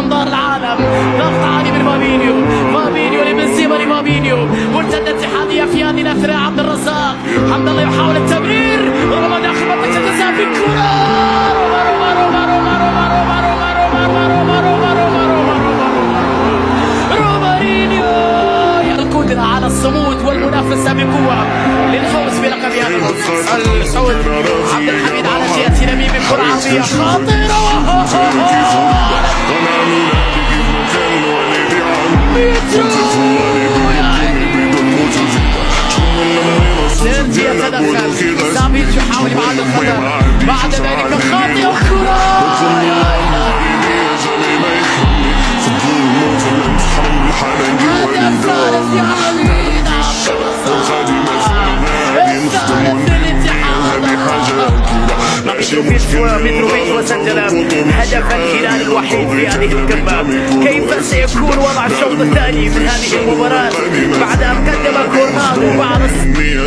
انظار العالم. ضغط عالي من فابينيو لبنزيما لفابينيو، مرتدة اتحادية في هذه الاثناء. عبد الرزاق، حمد الله يحاول التمرير، ربما داخل منطقة الجزاء في الكرة. رومارينيو القدرة على الصمود والمنافسة بقوة للفوز بلقب هذا الموسم. السعود عبد الحميد على جهة نميم، كرة عرضية خطيرة. سيرجي يتدخل، سافيتش يحاول يبعد الخطر، بعد ذلك خاطئة الكرة. هدف ثالث يا وليد عبد الرزاق، الثالث للاتحاد. متروفيتش وسجل هدف الهلال الوحيد في هذه القمة. كيف سيكون وضع الشوط الثاني من هذه المباراة بعد أن قدم كورنادو بعض التمويل؟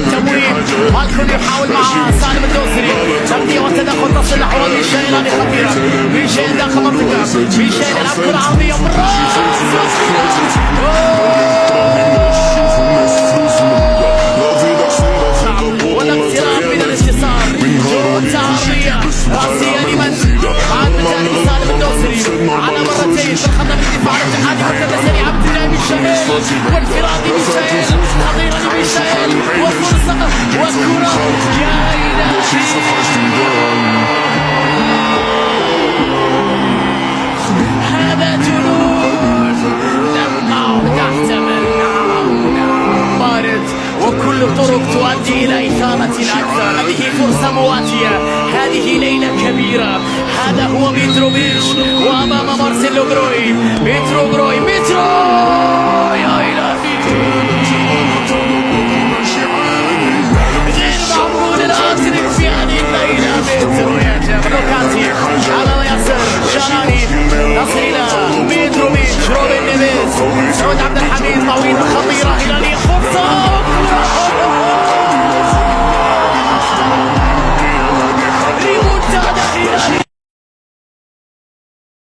مالكم يحاول مع سالم الدوسري، تغطية والتدخل تصل نحو ميشيل. هذه خطيرة، ميشيل داخل منطقة، ميشيل يلعب كرة عرضية بالراس. والاقتراب من الانتصار، جوة عرضية راسية لمن بعد بجانب سالم الدوسري على مرتين في الخط الدفاع الاتحادي. مرتدة سريعة باتجاه ميشيل وانفراد ميشيل، خطيرة لميشيل وفرصة والكرة. يا إلهي، هذا جنون نبقى تحتمل بارد، وكل الطرق تؤدي إلى إثارة أكثر. هذه فرصة مواتية، هذه ليلة كبيرة. هذا هو متروفيتش وأمام مارسيلو بروي. مترو يا إلهي، غير معقول الآخر في هذه الليلة. مترو يا جماعة، لوكاتي على ياسر شاراني، تصل إلى متروفيتش، روبن نيفيز، سعود عبد الحميد طويلة خطيرة هلالية.